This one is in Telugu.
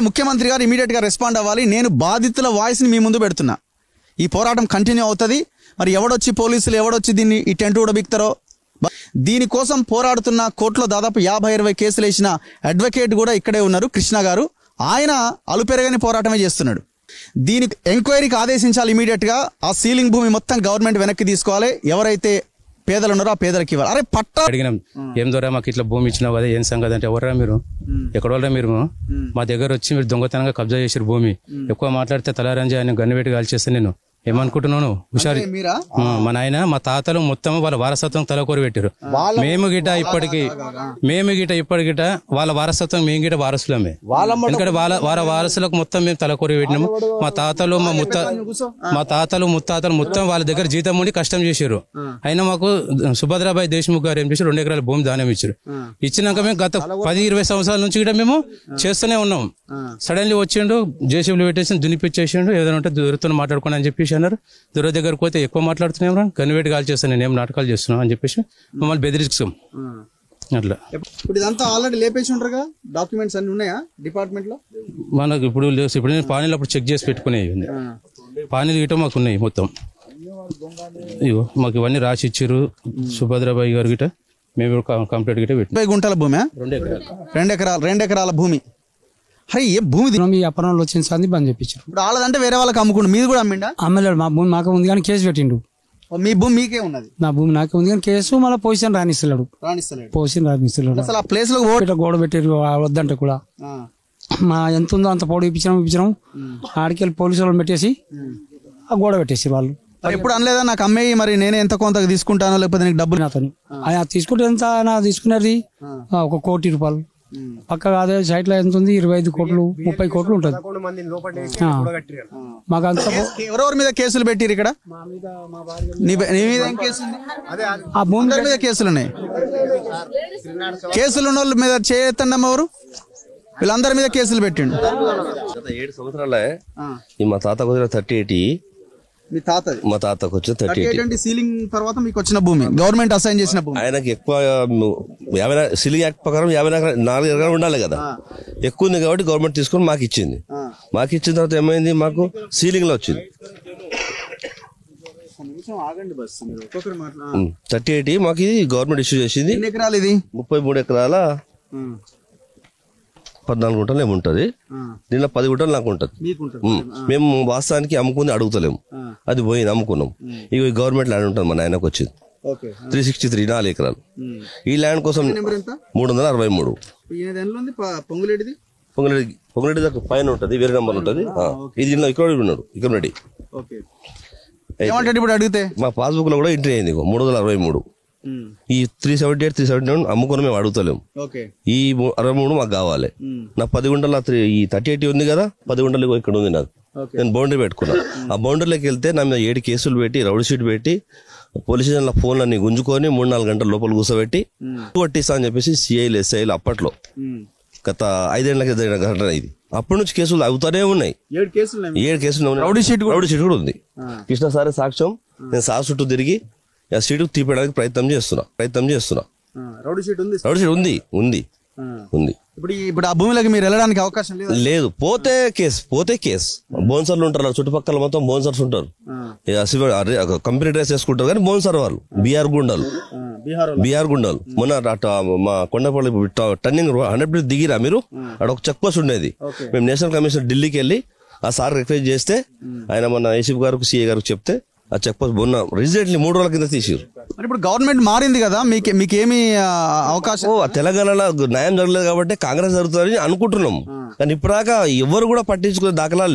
ముఖ్యమంత్రి గారు ఇమీడియట్ గా రెస్పాండ్ అవ్వాలి. నేను బాధితుల వాయిస్ ని మీ ముందు పెడుతున్నా. ఈ పోరాటం కంటిన్యూ అవుతుంది. మరి ఎవడొచ్చి పోలీసులు ఎవడొచ్చి దీన్ని ఈ టెంట్ కూడా బిక్తారో. దీనికోసం పోరాడుతున్న కోర్టులో దాదాపు 50-20 కేసులు వేసిన అడ్వకేట్ కూడా ఇక్కడే ఉన్నారు, కృష్ణ గారు. ఆయన అలుపెరగని పోరాటమే చేస్తున్నాడు. దీనికి ఎంక్వైరీకి ఆదేశించాలి ఇమీడియట్ గా. ఆ సీలింగ్ భూమి మొత్తం గవర్నమెంట్ వెనక్కి తీసుకోవాలి. ఎవరైతే పేదలు ఉన్నారో ఆ పేదలకు ఇవ్వాలి. అరే పట్టా అడిగినాం, ఏం ద్వారా మాకు ఇట్లా భూమి ఇచ్చినావు కదా, ఏం సంగతి అంటే, ఎవరా మీరు, ఎక్కడ వాళ్ళరా మీరు, మా దగ్గర వచ్చి మీరు దొంగతనంగా కబ్జా చేసారు భూమి, ఎక్కువ మాట్లాడితే తలారంజి ఆయన గన్ను పెట్టి కాల్చేస్తే నేను ఏమనుకుంటున్నాను హుషారి. మా నాయన మా తాతలు మొత్తం వాళ్ళ వారసత్వం తలకొరి పెట్టారు. మేము గిట ఇప్పటికిట వాళ్ళ వారసత్వం మేము గిట వారసులమే. ఎందుకంటే వాళ్ళ వారసులకు మొత్తం మేము తలకొరి పెట్టినాము. మా తాతలు ముత్తాతలు మొత్తం వాళ్ళ దగ్గర జీతం ఉండి కష్టం చేశారు. అయినా మాకు సుభద్రాబాయి దేశ్ముఖ్ గారు ఏం చేశారు, 2 ఎకరాల భూమి దానం ఇచ్చారు. ఇచ్చినాక మేము గత 10-20 సంవత్సరాల నుంచి కూడా మేము చేస్తూనే ఉన్నాం. సడన్లీ వచ్చిండు, జేసీబీలు పెట్టేసి దునిపిచ్చేసిండు, ఏదైనా ఉంటే దొరుకుతున్న మాట్లాడుకోండి అని చెప్పేసి అన్నారు. దొర దగ్గరకు పోతే ఎక్కువ మాట్లాడుతున్నాం రా, గన్నువేటి కాల్ చేస్తాను, నేను ఏం నాటకాలు చేస్తున్నాను అని చెప్పేసి మమ్మల్ని బెదిరిస్తాం. అట్లా ఇప్పుడు ఇదంతా ఆల్రెడీ లేపేసి ఉంటారుగా, డాక్యుమెంట్స్ అన్ని ఉన్నాయా డిపార్ట్మెంట్ లో? మనకు ఇప్పుడు నేను పానీలు అప్పుడు చెక్ చేసి పెట్టుకునేవి, పానీలు గిట్ట మాకు ఉన్నాయి మొత్తం. ఇగో మాకు ఇవన్నీ రాసి ఇచ్చారు సుభద్రాబాయి గారు గిట్ట. మేము కంప్లీట్ గిట్ట పెట్టి 20 గుంటల భూమి, 2 ఎకరాల భూమి. అరే ఏ భూమి అప్పనంలో వచ్చిన సంది బంద్ చెప్పించారు. ఇప్పుడు వాళ్ళదంటే వేరే వాళ్ళకి అమ్ముకుంటు, మీది కూడా అమ్మిండా? అమ్మలేడు, మా భూమి మాకే ఉంది కానీ కేసు పెట్టిండు. మీ భూమి మీకే ఉన్నది? నా భూమి నాకే ఉంది కానీ కేసు మళ్ళీ పొజిషన్ రాణిస్తలేడు. అసలు ఆ ప్లేస్ లో గోడ పెట్టారు వద్దంటే కూడా. మా ఎంత ఉందో అంత పొడి ఇప్పించాం. ఆడికెళ్ళి పోలీసు వాళ్ళని పెట్టేసి ఆ గోడ పెట్టేసి వాళ్ళు. ఎప్పుడు అనలేదా నాకు అమ్మేయి, మరి నేనే ఎంత కొంత తీసుకుంటానో లేకపోతే నీకు డబ్బులు? నాతో తీసుకుంటే ఎంత తీసుకున్నది 1 కోటి రూపాయలు. పక్క కాదే సైట్ లో ఎంత ఉంది, 25 కోట్లు 30 కోట్లు ఉంటుంది. మాకు అంత ఎవరెవరి మీద కేసులు పెట్టిరు ఇక్కడ? ఆ భూమి మీద కేసులు ఉన్నాయి. కేసులు ఉన్న వాళ్ళ మీద చేయొద్దండమ్మ ఎవరు? వీళ్ళందరి మీద కేసులు పెట్టిండు. గత 7 సంవత్సరాలే మా తాత కుదిరిన 38. మా తాతకు వచ్చిన 38. సీలింగ్ తర్వాత మీకు వచ్చిన భూమి గవర్నమెంట్ అసైన్ చేసిన భూమి. ఆయనకి ఎక్కువ సీలింగ్ యాక్ట్ ప్రకారం 54 ఎకరాలు ఉండాలి కదా, ఎక్కువ ఉంది కాబట్టి గవర్నమెంట్ తీసుకొని మాకు ఇచ్చింది. మాకు ఇచ్చిన తర్వాత ఏమైంది, మాకు సీలింగ్ లో వచ్చింది 38. మాకు ఇది గవర్నమెంట్ ఇష్యూ చేసింది. 33 ఎకరాల 14 గుంటలు ఏముంటది, దీనిలో 10 గుంటలు నాకు ఉంటది. మేము వాస్తవానికి అమ్ముకుంది అడుగుతలేము, అది పోయింది అమ్ముకున్నాం. ఇక గవర్నమెంట్ ల్యాండ్ ఉంటుంది, మా నాయనకు వచ్చింది 363 4 ఎకరాలు. ఈ ల్యాండ్ కోసం 363. పొంగులేడి దగ్గర పైన ఉంటది, వేరే నెంబర్ ఉంటది. ఇది ఇక్కడ ఉన్నాడు, ఇక్కడ రెడీ. ఇప్పుడు అడిగితే మా పాస్బుక్ లో కూడా ఎంట్రీ అయింది 363. ఈ 378 379 అమ్ముకొని మేము అడుగుతలేము. ఈ 63 మాకు కావాలి. నా 10 గుంటల ఈ 38 ఉంది కదా, 10 గుంటలు ఇక్కడ ఉంది నాకు. నేను బౌండరీ పెట్టుకున్నా. ఆ బౌండరీలోకి వెళ్తే నా మీద 7 కేసులు పెట్టి, రౌడీ షీట్ పెట్టి, పోలీస్ స్టేషన్ లో ఫోన్లన్నీ గుంజుకొని 3-4 గంటల లోపల కూర్చోబెట్టి కొట్టిస్తా అని చెప్పేసి సిఐలు ఎస్ఐలు అప్పట్లో గత 5 ఏళ్లకి జరిగిన ఘటన ఇది. అప్పటి నుంచి కేసులు అవుతానే ఉన్నాయి. 7 కేసులు రౌడీ షీట్ కూడా ఉంది. కృష్ణ సారే సాక్ష్యం. నేను సార్ చుట్టూ తిరిగి ఆ సీటు తీపడానికి ప్రయత్నం చేస్తున్నా. రౌడీ షీట్ ఉంది. ఇప్పుడు ఆ భూమిలోకి మీరు వెళ్ళడానికి అవకాశం లేదు. పోతే కేసు బోన్సర్లు ఉంటారు చుట్టుపక్కల, మొత్తం బోన్సర్స్ ఉంటారు. కంపెనీ డ్రెస్ వేసుకుంటారు కానీ బోన్సర్ వాళ్ళు బీఆర్ గుండాలు. మొన్న మా కొండపల్లి టర్నింగ్ 100 దిగిరా మీరు, అక్కడ ఒక చెక్ పోస్ట్ ఉండేది. మేము నేషనల్ కమిషన్ ఢిల్లీకి వెళ్ళి ఆ సార్ రిక్వెస్ట్ చేస్తే ఆయన మన ఏసీపీ గారికి సిఐ గారికి చెప్తే ఆ చెక్ పోస్ట్ మొన్న రీసెంట్లీ 3 రోజుల కింద తీసారు. ఇప్పుడు గవర్నమెంట్ మారింది కదా, మీకేమి అవకాశం? తెలంగాణలో న్యాయం జరగలేదు కాబట్టి కాంగ్రెస్ జరుగుతుందని అనుకుంటున్నాం, కానీ ఇప్పటిదాకా ఎవరు కూడా పట్టించుకునే దాఖలాలు